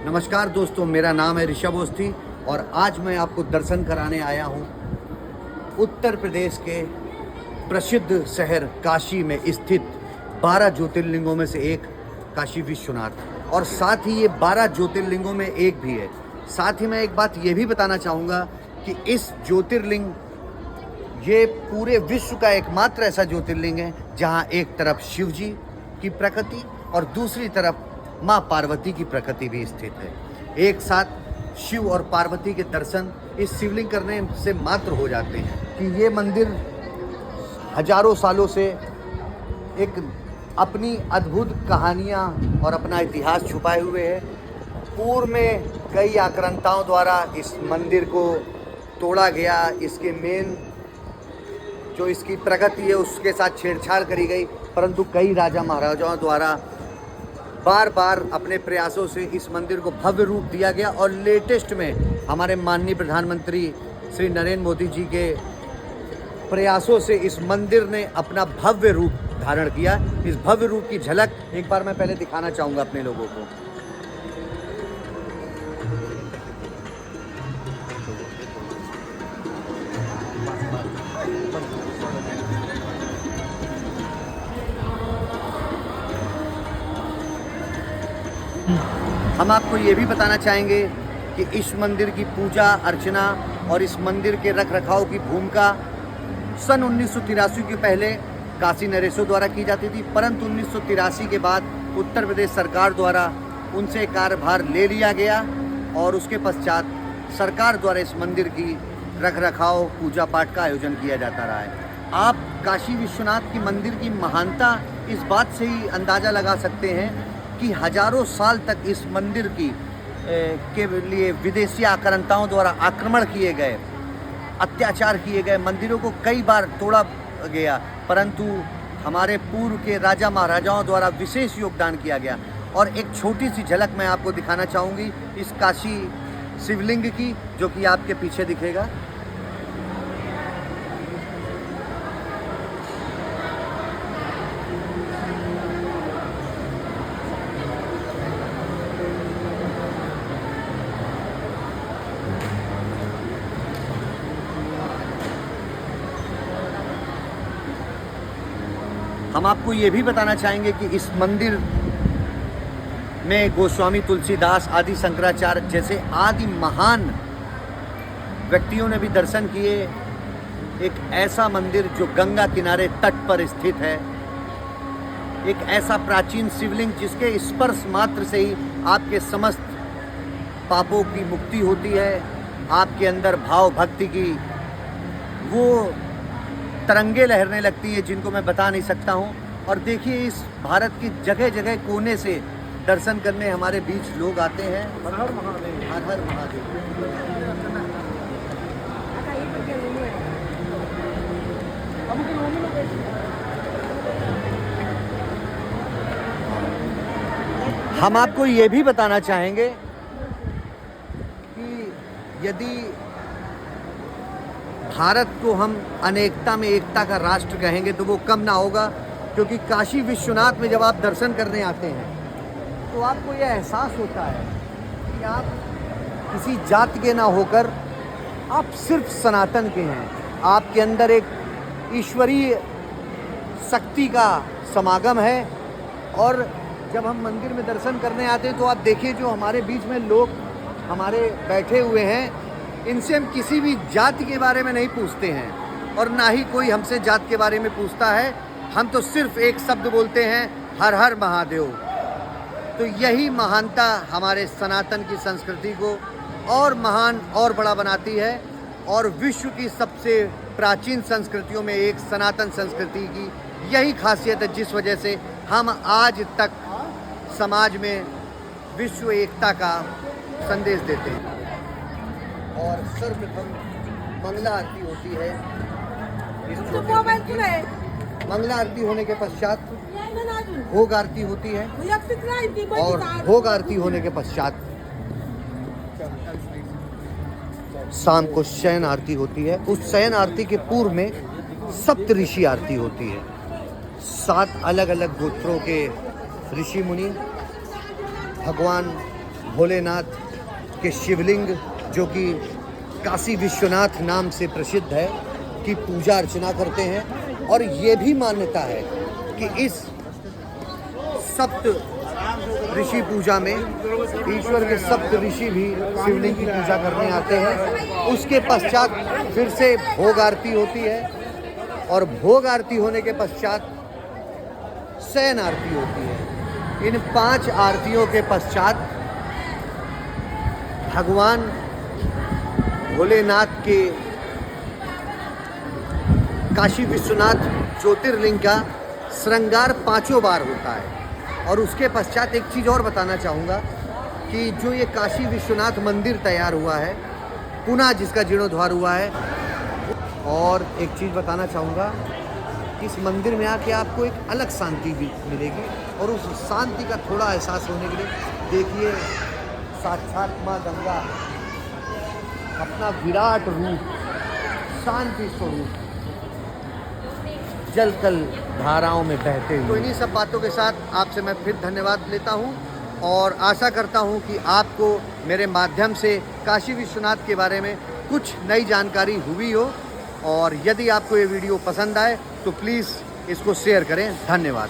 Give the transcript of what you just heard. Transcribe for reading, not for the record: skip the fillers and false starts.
नमस्कार दोस्तों, मेरा नाम है ऋषभ अवस्थी और आज मैं आपको दर्शन कराने आया हूँ उत्तर प्रदेश के प्रसिद्ध शहर काशी में स्थित 12 ज्योतिर्लिंगों में से एक काशी विश्वनाथ, और साथ ही ये 12 ज्योतिर्लिंगों में एक भी है। साथ ही मैं एक बात ये भी बताना चाहूँगा कि इस ज्योतिर्लिंग ये पूरे विश्व का एकमात्र ऐसा ज्योतिर्लिंग है जहाँ एक तरफ शिव जी की प्रकृति और दूसरी तरफ माँ पार्वती की प्रकृति भी स्थित है। एक साथ शिव और पार्वती के दर्शन इस शिवलिंग करने से मात्र हो जाते हैं कि ये मंदिर हजारों सालों से एक अपनी अद्भुत कहानियाँ और अपना इतिहास छुपाए हुए है। पूर्व में कई आक्रांताओं द्वारा इस मंदिर को तोड़ा गया, इसके मेन जो इसकी प्रगति है उसके साथ छेड़छाड़ करी गई, परंतु कई राजा महाराजाओं द्वारा बार बार अपने प्रयासों से इस मंदिर को भव्य रूप दिया गया। और लेटेस्ट में हमारे माननीय प्रधानमंत्री श्री नरेंद्र मोदी जी के प्रयासों से इस मंदिर ने अपना भव्य रूप धारण किया। इस भव्य रूप की झलक एक बार मैं पहले दिखाना चाहूँगा अपने लोगों को। हम आपको ये भी बताना चाहेंगे कि इस मंदिर की पूजा अर्चना और इस मंदिर के रखरखाव की भूमिका सन 1983 के पहले काशी नरेशों द्वारा की जाती थी, परंतु 1983 के बाद उत्तर प्रदेश सरकार द्वारा उनसे कार्यभार ले लिया गया और उसके पश्चात सरकार द्वारा इस मंदिर की रखरखाव पूजा पाठ का आयोजन किया जाता रहा है। आप काशी विश्वनाथ की मंदिर की महानता इस बात से ही अंदाज़ा लगा सकते हैं कि हजारों साल तक इस मंदिर के लिए विदेशी आक्रांताओं द्वारा आक्रमण किए गए, अत्याचार किए गए, मंदिरों को कई बार तोड़ा गया, परंतु हमारे पूर्व के राजा महाराजाओं द्वारा विशेष योगदान किया गया। और एक छोटी सी झलक मैं आपको दिखाना चाहूँगी इस काशी शिवलिंग की, जो कि आपके पीछे दिखेगा। हम आपको ये भी बताना चाहेंगे कि इस मंदिर में गोस्वामी तुलसीदास आदि शंकराचार्य जैसे आदि महान व्यक्तियों ने भी दर्शन किए। एक ऐसा मंदिर जो गंगा किनारे तट पर स्थित है, एक ऐसा प्राचीन शिवलिंग जिसके स्पर्श मात्र से ही आपके समस्त पापों की मुक्ति होती है, आपके अंदर भाव भक्ति की वो तरंगे लहरने लगती है जिनको मैं बता नहीं सकता हूँ। और देखिए इस भारत की जगह जगह कोने से दर्शन करने हमारे बीच लोग आते हैं। हर हर महादेव, हर हर महादेव। हम आपको ये भी बताना चाहेंगे कि यदि भारत को हम अनेकता में एकता का राष्ट्र कहेंगे तो वो कम ना होगा, क्योंकि काशी विश्वनाथ में जब आप दर्शन करने आते हैं तो आपको यह एहसास होता है कि आप किसी जाति के ना होकर आप सिर्फ सनातन के हैं। आपके अंदर एक ईश्वरीय शक्ति का समागम है। और जब हम मंदिर में दर्शन करने आते हैं तो आप देखिए जो हमारे बीच में लोग हमारे बैठे हुए हैं, इनसे हम किसी भी जाति के बारे में नहीं पूछते हैं और ना ही कोई हमसे जात के बारे में पूछता है। हम तो सिर्फ एक शब्द बोलते हैं, हर हर महादेव। तो यही महानता हमारे सनातन की संस्कृति को और महान और बड़ा बनाती है। और विश्व की सबसे प्राचीन संस्कृतियों में एक सनातन संस्कृति की यही खासियत है, जिस वजह से हम आज तक समाज में विश्व एकता का संदेश देते हैं। और सर्वप्रथम मंगला आरती होती है। मंगला आरती होने के पश्चात भोग आरती होती है और भोग आरती होने के पश्चात शाम को शयन आरती होती है। उस शयन आरती के पूर्व में सप्त ऋषि आरती होती है। 7 अलग अलग गोत्रों के ऋषि मुनि भगवान भोलेनाथ के शिवलिंग जो कि काशी विश्वनाथ नाम से प्रसिद्ध है की पूजा अर्चना करते हैं। और ये भी मान्यता है कि इस सप्त ऋषि पूजा में ईश्वर के सप्त ऋषि भी शिवलिंग की पूजा करने आते हैं। उसके पश्चात फिर से भोग आरती होती है और भोग आरती होने के पश्चात शयन आरती होती है। इन 5 आरतियों के पश्चात भगवान भोलेनाथ के काशी विश्वनाथ ज्योतिर्लिंग का श्रृंगार 5 बार होता है। और उसके पश्चात एक चीज़ और बताना चाहूँगा कि जो ये काशी विश्वनाथ मंदिर तैयार हुआ है, पुनः जिसका जीर्णोद्धार हुआ है, और एक चीज़ बताना चाहूँगा कि इस मंदिर में आके आपको एक अलग शांति भी मिलेगी। और उस शांति का थोड़ा एहसास होने के लिए देखिए साक्षात माँ गंगा अपना विराट रूप, शांति स्वरूप जल कल धाराओं में बहते हुए। तो इन्हीं सब बातों के साथ आपसे मैं फिर धन्यवाद लेता हूं और आशा करता हूं कि आपको मेरे माध्यम से काशी विश्वनाथ के बारे में कुछ नई जानकारी हुई हो। और यदि आपको ये वीडियो पसंद आए तो प्लीज़ इसको शेयर करें। धन्यवाद।